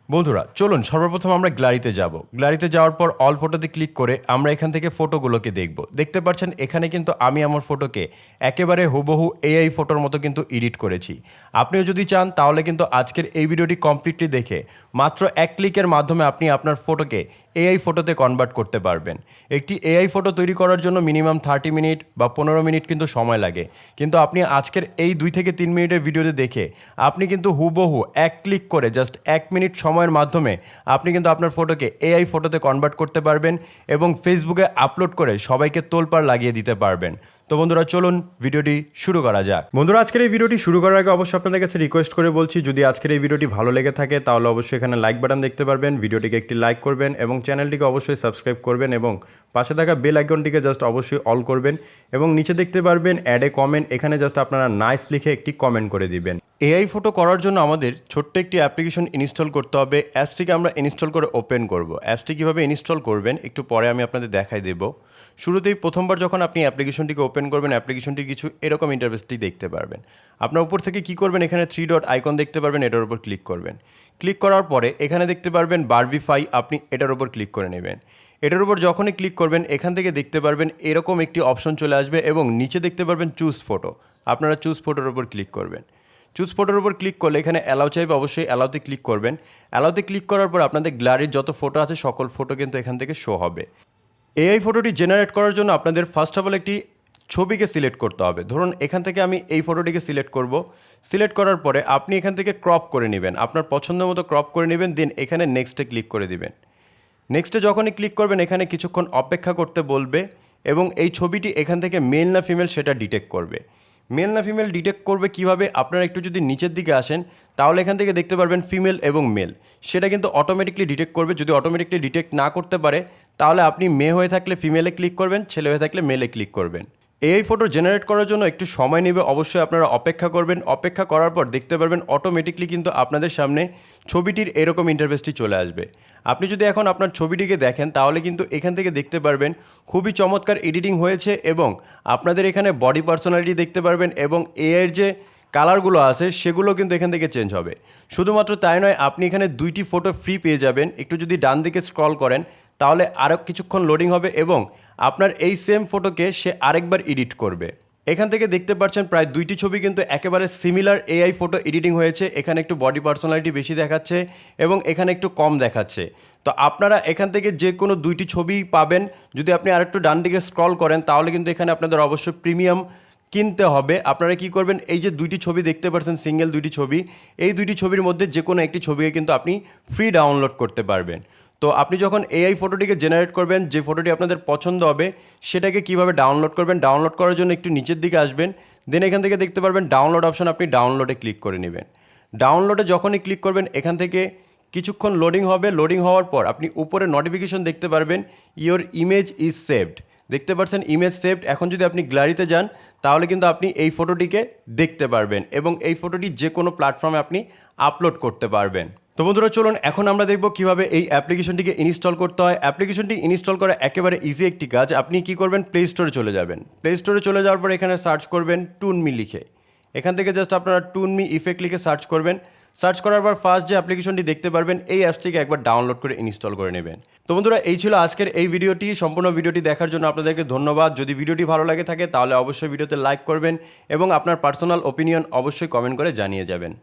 বন্ধুরা চলুন সর্বপ্রথম আমরা গ্যালারিতে যাব। গ্যালারিতে যাওয়ার পর অল ফটোতে ক্লিক করে আমরা এখান থেকে ফটোগুলোকে দেখব। দেখতে পাচ্ছেন এখানে কিন্তু আমি আমার ফটোকে একেবারে হুবহু এআই ফটোর মতো কিন্তু এডিট করেছি। আপনিও যদি চান তাহলে কিন্তু আজকের এই ভিডিওটি কমপ্লিটলি দেখে মাত্র এক ক্লিকের মাধ্যমে আপনি আপনার ফটোকে এআই ফটোতে কনভার্ট করতে পারবেন। একটি এআই ফটো তৈরি করার জন্য মিনিমাম 30 মিনিট বা 15 মিনিট কিন্তু সময় লাগে, কিন্তু আপনি আজকের এই 2 থেকে 3 মিনিটের ভিডিওতে দেখে আপনি কিন্তু হুবহু এক ক্লিক করে জাস্ট 1 মিনিট সময়ের মাধ্যমে আপনি কিন্তু আপনার ফটোকে এআই ফটোতে কনভার্ট করতে পারবেন এবং ফেসবুকে আপলোড করে সবাইকে তোলপাড় লাগিয়ে দিতে পারবেন। তো বন্ধুরা চলুন ভিডিওটি শুরু করা যাক। বন্ধুরা আজকের এই ভিডিওটি শুরু করার আগে অবশ্যই আপনাদের কাছে রিকোয়েস্ট করে বলছি, যদি আজকের এই ভিডিওটি ভালো লেগে থাকে তাহলে অবশ্যই এখানে লাইক বাটন দেখতে পারবেন, ভিডিওটিকে একটি লাইক করবেন এবং চ্যানেলটিকে অবশ্যই সাবস্ক্রাইব করবেন এবং পাশে থাকা বেল আইকনটিকে জাস্ট অবশ্যই অল করবেন এবং নিচে দেখতে পারবেন অ্যাড এ কমেন্ট, এখানে জাস্ট আপনারা নাইস লিখে একটি কমেন্ট করে দিবেন। এআই ফটো করার জন্য আমাদের ছোট্ট একটি অ্যাপ্লিকেশন ইনস্টল করতে হবে। অ্যাপসটিকে আমরা ইনস্টল করে ওপেন করব। অ্যাপসটি কীভাবে ইনস্টল করবেন একটু পরে আমি আপনাদের দেখাই দেব। শুরুতেই প্রথমবার যখন আপনি অ্যাপ্লিকেশনটিকে ওপেন করবেন, অ্যাপ্লিকেশনটির কিছু এরকম ইন্টারফেসটি দেখতে পারবেন। আপনার উপর থেকে কী করবেন, এখানে 3 ডট আইকন দেখতে পারবেন, এটার উপর ক্লিক করবেন। ক্লিক করার পরে এখানে দেখতে পারবেন বারবিফাই, আপনি এটার উপর ক্লিক করে নেবেন। এটার উপর যখনই ক্লিক করবেন এখান থেকে দেখতে পারবেন এরকম একটি অপশন চলে আসবে এবং নিচে দেখতে পারবেন চুজ ফটো, আপনারা চুজ ফটোর উপর ক্লিক করবেন। চুজ ফটোর উপর ক্লিক করলে এখানে অ্যালাউ চাইবে, অবশ্যই অ্যালাউতে ক্লিক করবেন। অ্যালাউতে ক্লিক করার পর আপনাদের গ্যালারির যত ফটো আছে সকল ফটো কিন্তু এখান থেকে শো হবে। এআই ফটোটি জেনারেট করার জন্য আপনাদের ফার্স্ট অফ অল একটি ছবিকে সিলেক্ট করতে হবে। ধরুন এখান থেকে আমি এই ফটোটিকে সিলেক্ট করব। সিলেক্ট করার পরে আপনি এখান থেকে ক্রপ করে নেবেন, আপনার পছন্দ মতো ক্রপ করে নেবেন, দেন এখানে নেক্সটে ক্লিক করে দিবেন। নেক্সটে যখনই ক্লিক করবেন এখানে কিছুক্ষণ অপেক্ষা করতে বলবে এবং এই ছবিটি এখান থেকে মেল না ফিমেল সেটা ডিটেক্ট করবে। মেল না ফিমেল ডিটেক্ট করবে কিভাবে, আপনারা একটু যদি নিচের দিকে আসেন তাহলে এখান থেকে দেখতে পারবেন ফিমেল এবং মেল, সেটা কিন্তু অটোমেটিকলি ডিটেক্ট করবে। যদি অটোমেটিকলি ডিটেক্ট না করতে পারে তাহলে আপনি মেয়ে হয়ে থাকলে ফিমেলে ক্লিক করবেন, ছেলে হয়ে থাকলে মেলে ক্লিক করবেন। এই ফটো জেনারেট করার জন্য একটু সময় নেবে, অবশ্যই আপনারা অপেক্ষা করবেন। অপেক্ষা করার পর দেখতে পারবেন অটোমেটিকলি কিন্তু আপনাদের সামনে ছবিটির এরকম ইন্টারফেসটি চলে আসবে। আপনি যদি এখন আপনার ছবিটিকে দেখেন তাহলে কিন্তু এখান থেকে দেখতে পারবেন খুবই চমৎকার এডিটিং হয়েছে এবং আপনাদের এখানে বডি পার্সোনালিটি দেখতে পারবেন এবং এআইয়ের যে কালারগুলো আছে সেগুলো কিন্তু এখান থেকে চেঞ্জ হবে। শুধুমাত্র তাই নয়, আপনি এখানে 2টি ফটো ফ্রি পেয়ে যাবেন। একটু যদি ডান দিকে স্ক্রল করেন তাহলে আরও কিছুক্ষণ লোডিং হবে এবং আপনার এই সেম ফটোকে সে আরেকবার এডিট করবে। এখান থেকে দেখতে পাচ্ছেন প্রায় 2টি ছবি কিন্তু একেবারে সিমিলার এআই ফটো এডিটিং হয়েছে। এখানে একটু বডি পার্সোনালিটি বেশি দেখাচ্ছে এবং এখানে একটু কম দেখাচ্ছে। তো আপনারা এখান থেকে যে কোনো 2টি ছবি পাবেন। যদি আপনি আরেকটু ডান দিকে স্ক্রল করেন তাহলে কিন্তু এখানে আপনাদের অবশ্যই প্রিমিয়াম কিনতে হবে। আপনারা কি করবেন, এই যে 2টি ছবি দেখতে পাচ্ছেন সিঙ্গেল 2টি ছবি, এই 2টি ছবির মধ্যে যে কোনো একটি ছবিকে কিন্তু আপনি ফ্রি ডাউনলোড করতে পারবেন। তো আপনি যখন এআই ফটোটিকে জেনারেট করবেন, যে ফটোটি আপনাদের পছন্দ হবে সেটাকে কিভাবে ডাউনলোড করবেন, ডাউনলোড করার জন্য একটু নিচের দিকে আসবেন, দেন এখান থেকে দেখতে পারবেন ডাউনলোড অপশন, আপনি ডাউনলোডে ক্লিক করে নেবেন। ডাউনলোডে যখনই ক্লিক করবেন এখান থেকে কিছুক্ষণ লোডিং হবে। লোডিং হওয়ার পর আপনি উপরে নোটিফিকেশন দেখতে পারবেন ইওর ইমেজ ইজ সেভড, দেখতে পাচ্ছেন ইমেজ সেভড। এখন যদি আপনি গ্যালারিতে যান তাহলে কিন্তু আপনি এই ফটোটিকে দেখতে পারবেন এবং এই ফটোটি যে কোনো প্ল্যাটফর্মে আপনি আপলোড করতে পারবেন। তো বন্ধুরা চলুন এখন আমরা দেখব কিভাবে এই অ্যাপ্লিকেশনটিকে ইনস্টল করতে হয়। অ্যাপ্লিকেশনটি ইনস্টল করা একেবারে ইজি একটি কাজ। আপনি কি করবেন, প্লে স্টোরে চলে যাবেন। প্লে স্টোরে চলে যাওয়ার পর এখানে সার্চ করবেন টুনমি লিখে। এখান থেকে জাস্ট আপনারা টুনমি ইফেক্ট লিখে সার্চ করবেন। সার্চ করার পর ফার্স্ট যে অ্যাপ্লিকেশনটি দেখতে পারবেন এই অ্যাপসটিকে একবার ডাউনলোড করে ইনস্টল করে নেবেন। তো বন্ধুরা এই ছিল আজকের এই ভিডিওটি। সম্পূর্ণ ভিডিওটি দেখার জন্য আপনাদেরকে ধন্যবাদ। যদি ভিডিওটি ভালো লাগে থাকে তাহলে অবশ্যই ভিডিওতে লাইক করবেন এবং আপনার পার্সোনাল ওপিনিয়ন অবশ্যই কমেন্ট করে জানিয়ে যাবেন।